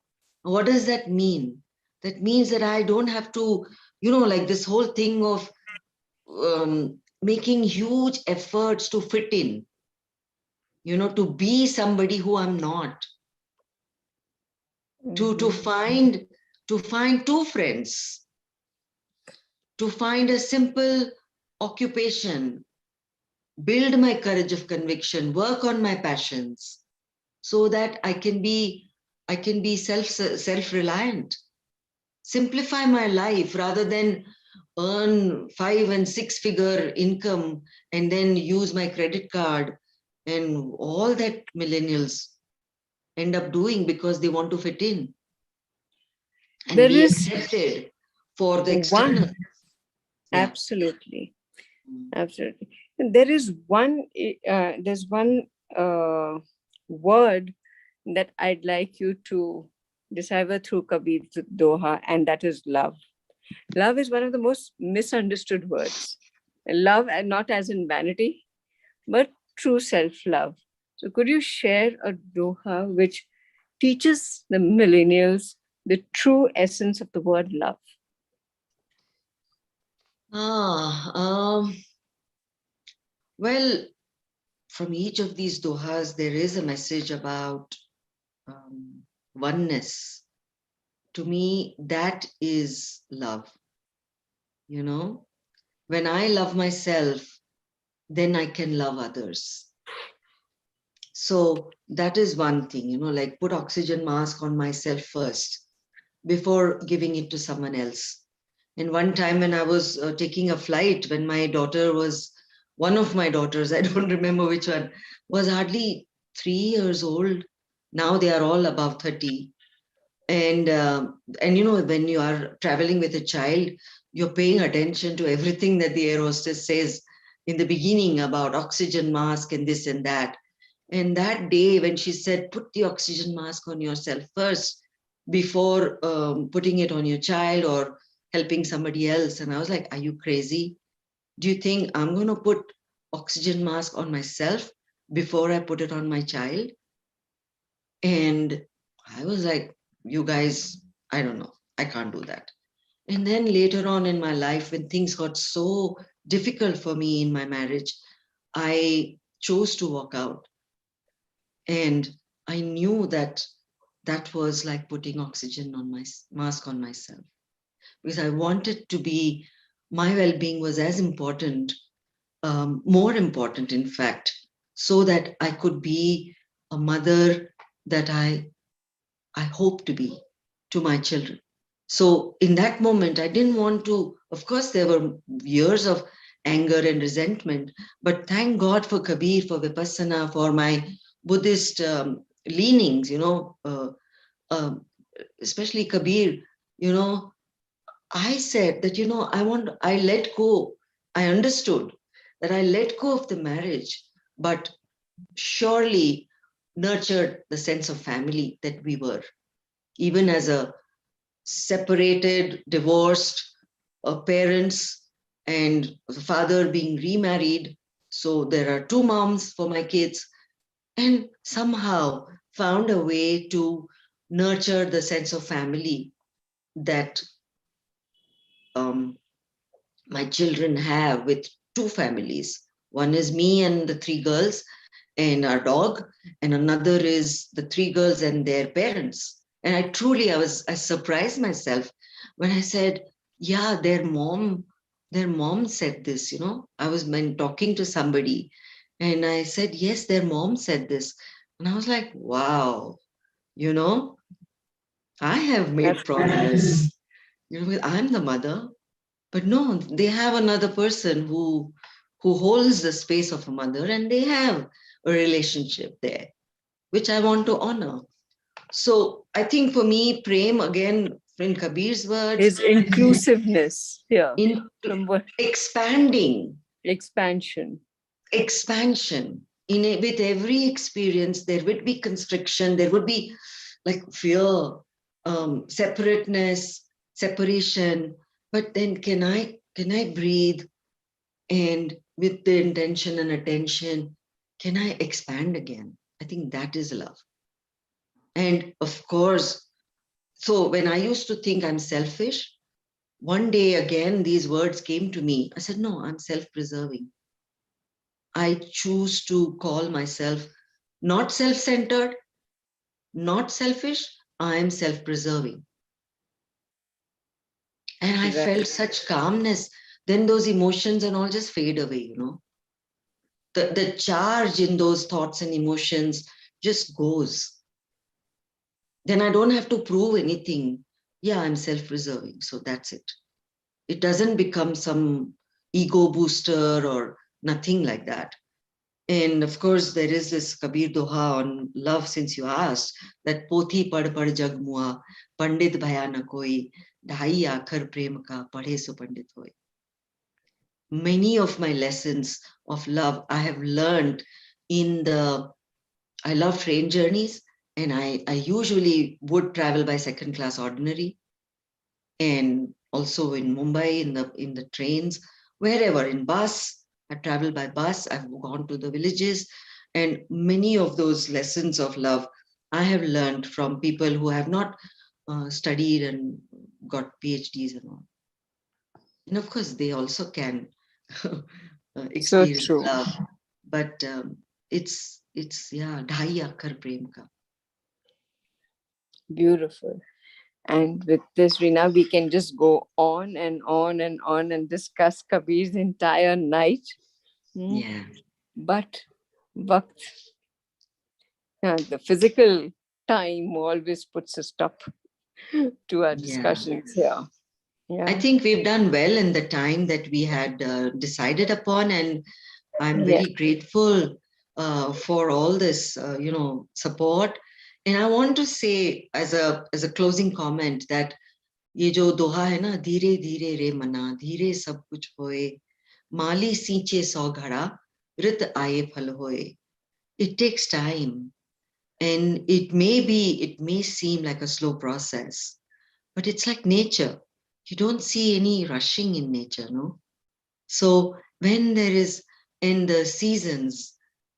What does that mean? That means that I don't have to, like this whole thing of making huge efforts to fit in, to be somebody who I'm not, to find two friends, to find a simple occupation, build my courage of conviction, work on my passions, so that I can be self-reliant, simplify my life rather than earn 5 and 6 figure income and then use my credit card and all that millennials end up doing because they want to fit in and There be is accepted for the external. one, Yeah. absolutely, absolutely. And there's one word that I'd like you to decipher through Kabir's Doha, and that is love. Love is one of the most misunderstood words. Love, and not as in vanity, but true self-love. So could you share a Doha which teaches the millennials the true essence of the word love? Well, from each of these dohas, there is a message about oneness. To me, that is love. When I love myself, then I can love others. So that is one thing, like put oxygen mask on myself first before giving it to someone else. And one time when I was taking a flight, when one of my daughters, I don't remember which one, was hardly 3 years old. Now they are all above 30. And when you are traveling with a child, you're paying attention to everything that the air hostess says in the beginning about oxygen mask and this and that. And that day when she said, put the oxygen mask on yourself first before putting it on your child or helping somebody else. And I was like, are you crazy? Do you think I'm going to put oxygen mask on myself before I put it on my child? And I was like, you guys, I don't know. I can't do that. And then later on in my life, when things got so difficult for me in my marriage, I chose to walk out. And I knew that that was like putting oxygen on my mask on myself, because I wanted to be, my well-being was as important, more important, in fact, so that I could be a mother that I hope to be to my children. So in that moment, I didn't want to, of course, there were years of anger and resentment, but thank God for Kabir, for Vipassana, for my Buddhist leanings, um, especially Kabir, I said that, I let go. I understood that I let go of the marriage, but surely nurtured the sense of family that we were, even as a separated, divorced parents, and the father being remarried. So there are two moms for my kids, and somehow found a way to nurture the sense of family that my children have with two families. One is me and the three girls and our dog, and another is the three girls and their parents. And I surprised myself when I said, yeah, their mom said this, I was talking to somebody and I said, yes, their mom said this. And I was like, wow, you know, I have made progress. I'm the mother, but no, they have another person who holds the space of a mother, and they have a relationship there, which I want to honor. So I think for me, prem, again, in Kabir's words, Is inclusiveness here in from what expanding, expansion. expansion. With every experience, there would be constriction, there would be like fear, separateness, separation. But then can I breathe, and with the intention and attention, can I expand again? I think that is love. And of course, so when I used to think I'm selfish, one day again, these words came to me. I said, no, I'm self-preserving. I choose to call myself not self-centered, not selfish. I am self-preserving. And I Right. felt such calmness. Then those emotions and all just fade away, you know. The charge in those thoughts and emotions just goes. Then I don't have to prove anything. Yeah, I'm self-preserving. So that's it. It doesn't become some ego booster or nothing like that. And of course, there is this Kabir Doha on love, since you asked, that Pothi pad jag mua, Pandit bhaya na koi, dhai aakhar prem ka, padhe so pandit hoy. Many of my lessons of love I have learned I love train journeys, and I usually would travel by second class ordinary, and also in Mumbai in the trains, wherever, in bus. I travel by bus. I've gone to the villages, and many of those lessons of love I have learned from people who have not studied and got PhDs and all. And of course, they also can So experience true. love, but it's yeah, dhai akhar prem ka. Beautiful. And with this, Reena, we can just go on and on and on and discuss Kabir's entire night. Hmm. Yeah, But waqt, the physical time always puts a stop to our yeah. discussions here. I Yeah. think we've done well in the time that we had decided upon, and I'm Yeah. very grateful for all this, support. And I want to say, as a closing comment, that ये जो दोहा है ना, धीरे धीरे रे मना, धीरे सब कुछ होए, माली सींचे सौ घड़ा, ऋत आए फल होए. It takes time, and it may seem like a slow process, but it's like nature. You don't see any rushing in nature, no? So when there is, in the seasons,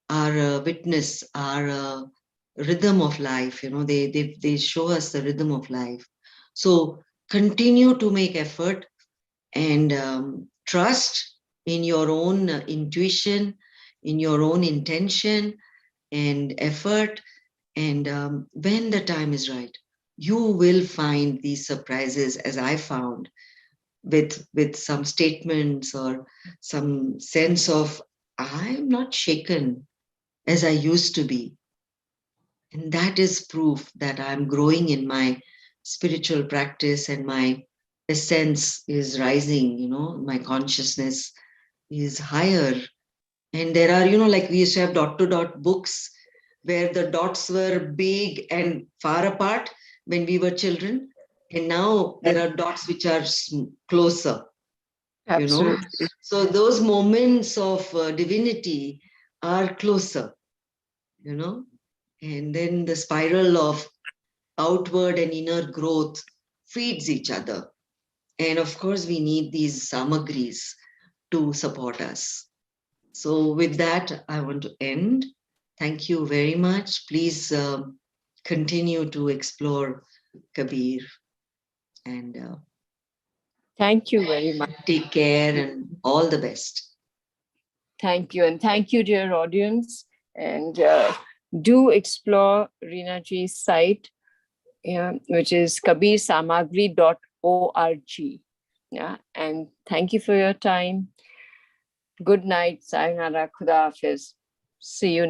are a witness, are a rhythm of life, they show us the rhythm of life. So continue to make effort, and trust in your own intuition, in your own intention and effort. And when the time is right, you will find these surprises, as I found, with some statements or some sense of, I'm not shaken as I used to be. And that is proof that I'm growing in my spiritual practice, and my essence is rising, my consciousness is higher. And there are, like we used to have dot to dot books where the dots were big and far apart when we were children. And now there are dots which are closer, you know. Absolutely. So those moments of divinity are closer, you know. And then the spiral of outward and inner growth feeds each other. And of course, we need these samagris to support us. So with that, I want to end. Thank you very much. Please continue to explore Kabir, and Thank you very much. take care, and all the best. Thank you. And thank you, dear audience. And do explore Reena Ji's site, which is kabirsamagri.org. Yeah. And thank you for your time. Good night. Sayonara. Khuda Hafiz. See you next.